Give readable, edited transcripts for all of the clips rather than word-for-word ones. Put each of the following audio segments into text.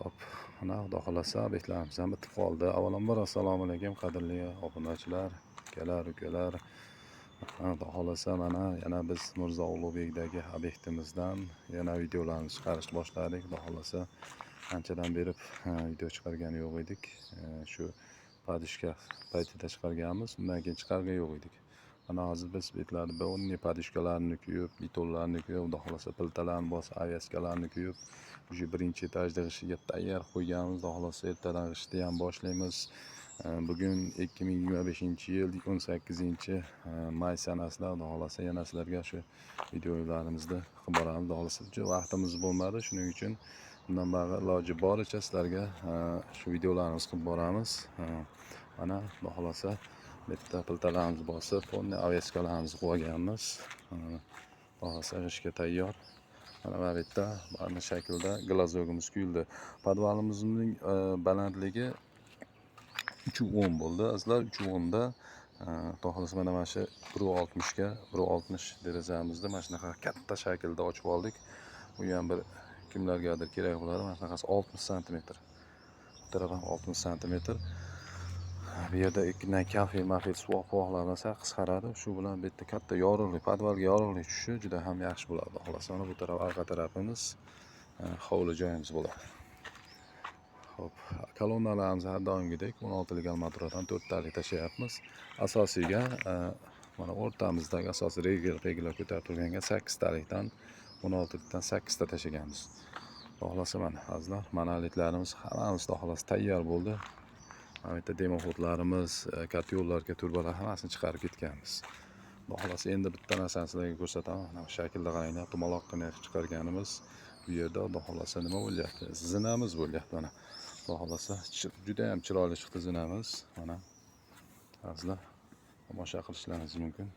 Hop, mana Xudo xolasa obyektlarimiz ham bitib qoldi. Avvalambor assalomu alaykum qadrli obunachilar, akalar, ukalar. Xudo xolasa mana yana biz Mirzo Ulug'bekdagi obyektimizdan yana videolarni chiqarishni boshladik. Xudo xolasa anchadan beri video chiqargani yo'q edik. Shu padishka paytida chiqarganmiz, undan keyin chiqargan yo'q edik. Mana hozir biz betlarni bonni padishkalarni kuyib, bitonlarni kuyib, Xudo xolasa piltalarni bosib, avyaskalarni kuyib, o'sha birinchi etajda g'ishiga tayyor qo'yganmiz. Xudo xolasa ertadan g'ishni ham boshlaymiz. Bugun 2025-yil 18-may sanasida Xudo xolasa yana sizlarga shu videolarimizni qilib boramiz. Xudo xolasa vaqtimiz bo'lmadi, shuning uchun bundan bari iloji boricha sizlarga shu videolarimizni qilib boramiz. Mana Xudo xolasa bitta piltalarimizni bosib, ponni avyaskalarimizni qo'yganmiz. Xudo xolasa g'ishga tayyor. Mana bu yerda mana shaklda glazogimiz quyildi. Podvalimizning balandligi 3.10 bo'ldi. Azlar 3.10 da Xudo xolasa mana shu 1.60 ga 1.60 derazamizni mana shunaqa katta shaklda ochib oldik. Bu ham bir kimlargadir kerak bo'ladi. Mana shunaqasi 60 sm. Bu taraf ham 60 sm. Bu yerda ikkidan kafel suvoqlardan sal qisqaradi. Shu bilan bu yerda katta yorug'lik, podvalga yorug'lik tushishi juda ham yaxshi bo'ladi. Xolos, mana bu taraf orqa tarafimiz hovli joyimiz bo'ladi. Xo'p, kolonnalarimiz har doimgidek 16 lik armaturadan 4 talik tashlayapmiz. Asosiyga mana o'rtamizdagi asosiy reglar ko'tarib turganga 8 talikdan 16 likdan 8 ta tashlaganmiz. Xohlasa mana azlar monolitlarimiz hammamiz xohlasa tayyor bo'ldi. Mana bu yerda demoxodlarimiz, katyollarga turbalar hammasini chiqarib ketganmiz. Xohlasa endi bitta narsani sizlarga ko'rsataman. Mana bu shaklda qaranglar, tumaloqqina chiqarganimiz. Bu yerda Xudo xolasa nima bo'lyapti? Zinamiz bo'lyapti mana. Xudo xolasa juda ham chiroyli chiqdi zinamiz. Mana azlar tomosha qilishlaringiz mumkin.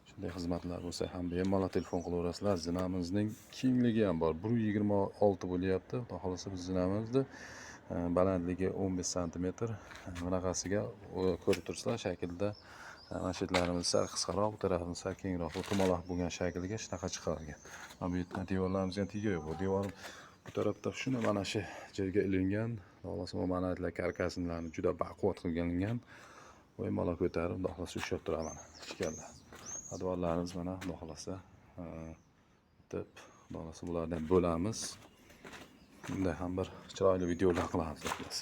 Shunday xizmatlar bo'lsa ham bemalol telefon qilaverasizlar. Zinamizning kengligi ham bor. 1.26 bo'lyapti. Xudo xolasa biz zinamizni balandligi 15 sm. Bunaqasiga ko'rib turibsizlar shaklda mashitlarimiz sal qisqaroq, bu tarafimiz sal kengroq, tumaloq bo'lgan shaklga shunaqa chiqargan. Mana bu yerdan devorlarimiz ham tegayo'q. Bu devor bu tarafda shuni mana shu joyga ilingan. Xolasa bu monolitlar karkaslarni juda baquvvat qilgangan. Bemalol ko'tarib, Xudo xolasa ushlab turaman mana ishkallar. Advorlarimiz mana Xudo xolasa deb Xudo xolasa bulardan bo'lamiz. Bunday ham bir chiroyli videolar qilamiz xolos.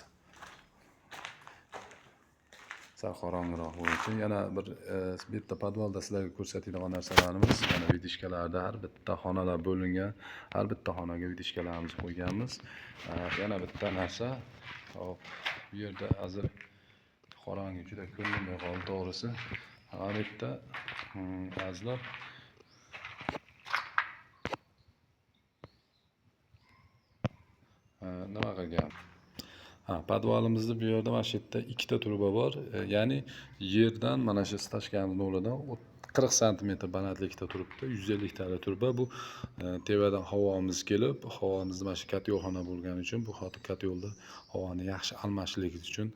Sal qorong'iroq bo'lishi uchun yana bir bitta podvalda sizlarga ko'rsatadigan narsalarimiz, mana vidishkalarda har bitta xonalar bo'lingan, har bitta xonaga vidishkalarimizni qo'yganmiz. Yana bitta narsa, hop, bu yerda hozir qorong'i juda ko'rinmay qoldi to'g'risi. Mana bu yerda ba'zilar nima qilgan? Podvalimizda bu yerda mana shu yerda ikkita truba bor. Ya'ni yerdan mana shu stashkamiz o'rnidan 40 sm balandlikda turibdi. 150 tala truba. Bu tevadan havomiz kelib, havomizni mana shu katyolxona bo'lgani uchun bu katyolda havoni yaxshi almashligi uchun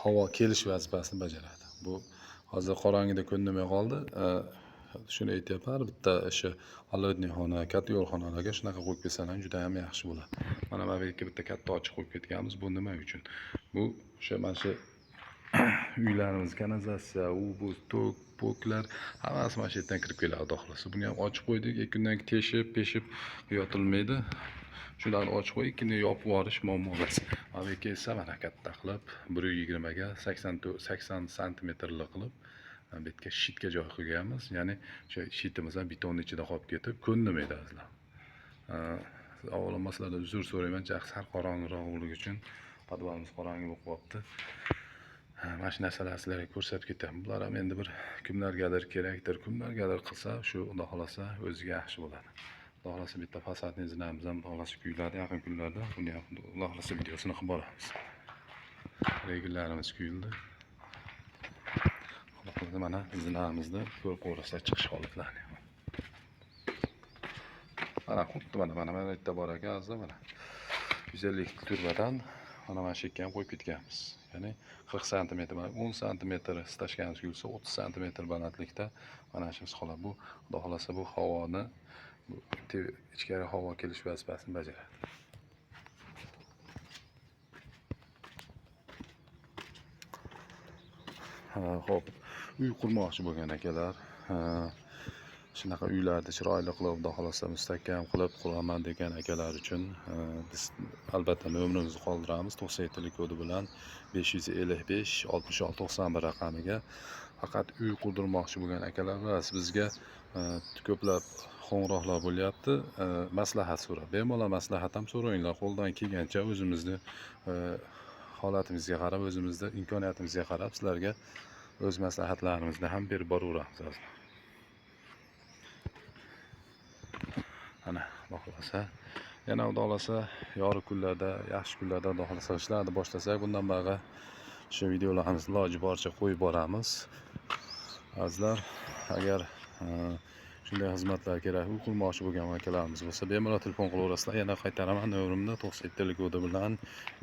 havo kelish vazifasini bajaradi. Bu hozir qorong'ida ko'rinmay qoldi. Shuni aytyapman, bitta o'sha холодный xona, katyolxonalarga shunaqa qo'yib ketsalar juda ham yaxshi bo'ladi. Mana bu yerga bitta katta ochiq qo'yib ketganmiz. Bu nima uchun? Bu o'sha mana shu uylarimiz, kanalizatsiya, bu tok, poklar hammasi mana shu yerdan kirib keladi, xudo xolasa. Buni ham ochib qo'ydik. Kundan teshib yotilmaydi. Shularni ochib qo'yib, keyin yopib yuborish muammo emas. Mana bu yerga esa mana katta qilib 1.20 ga 80 sm qilib bu yerga shitga joy qilganmiz. Ya'ni o'sha shitimiz ham betonning ichida qolib ketib, ko'rinmaydi azlar. Avvalambor sizlardan uzr so'rayman, sal qorong'iroq bo'lgani uchun podvalimiz qorong'i bo'lib qolibdi. Mana shu narsalarni sizlarga ko'rsatib ketaman. Bular ham endi bir kimlargadir kerakdir, kimlargadir qilsa, shu Xudo xolasa o'ziga yaxshi bo'ladi. Xudo xolasa bitta fasadning zinamiz ham Xudo xolasa kuyiladi yaqin kunlarda. Buni ham Xudo xolasa videosini qilib boramiz. Regellarimiz kuyildi. Mana zinamizni ko'rib ko'rasizlar chiqish holatlarini. Mana xuddi mana bu yerda bor ekan azizlar, mana 150 turbadan mana shu yerga ham qo'yib ketganmiz. Ya'ni 40 sm, 10 sm stashkamiz yursa 30 sm balandlikda mana shu holat. Bu Xudo xolasa bu havoni, bu ichkari havo kelish vazifasini bajaradi. Hop, uy qurmoqchi bo'lgan akalar, shunaqa uylarni chiroyli qilib, xudo xohlasa mustahkam qilib quraman degan akalar uchun biz albatta nomerimizni qoldiramiz. 97 kodi bilan 555 66 91 raqamiga faqat uy qurdirmoqchi bo'lgan akalar va bizga ko'plab qo'ng'iroqlar bo'lyapti, maslahat so'rab. Bemalol maslahat ham so'ranglar. Qo'ldan kelgancha o'zimizni holatimizga qarab, o'zimizni imkoniyatimizga qarab sizlarga o'z maslahatlarimizni ham berib boraveramiz. Ana, xudo xohlasa, yana xudo xohlasa yorug' kunlarda, yaxshi kunlarda xudo xohlasa ishlarni boshlasak, bundan beri shu videolarimizni iloji boricha qo'yib boramiz. Azizlar, agar shunday xizmatlar kerak, uy qurmoqchi bo'lgan akalarimiz bo'lsa, bemalol telefon qilaverasizlar. Yana qaytaraman, nomerimni 97 kodi bilan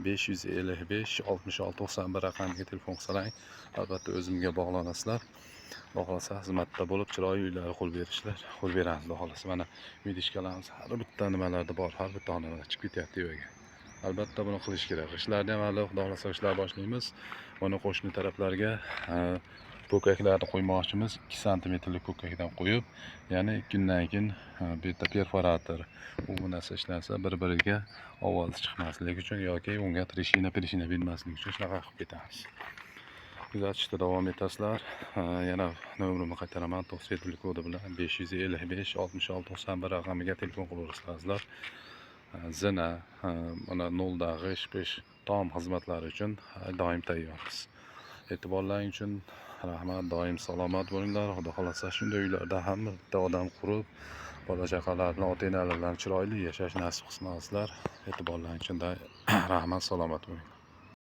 555 66 91 raqamiga telefon qilsang, albatta o'zimga bog'lanasizlar. Xudo xohlasa xizmatda bo'lib, chiroyli uylar qurib beramiz. Xudo xohlasa mana vidishkalarimiz har bitta nimalarda bor, har bitta xonalar chiqib ketyapti yo'lga. Albatta buni qilish kerak. Ishlarni ham hali xudo xohlasa ishlar boshlaymiz. Mana qo'shni taraflarga ko'kaklarni qo'ymoqchimiz. 2 santimetrlik ko'kakdan qo'yib, ya'ni kundan keyin bu yerda perforator bu narsa ishlansa, bir-biriga ovoz chiqmasligi uchun yoki unga trishina bilmasligi uchun shunaqa qilib ketamiz. Kuzatishda davom etasizlar. Yana nomerimni qaytaraman, 97 kodi bilan 555 66 91 raqamiga telefon qilaverasizlar. Zina, mana 0 g'ish-pish tom xizmatlari uchun doim tayyormiz. E'tiborlaring uchun rahmat. Doim salomat bo'linglar. Xudo xolasa shunday uylarda hamma bitta odam qurib, bola chaqalar bilan, ota-onalar bilan chiroyli yashash nasib qilsin. E'tiborlaring uchun rahmat, salomat bo'ling.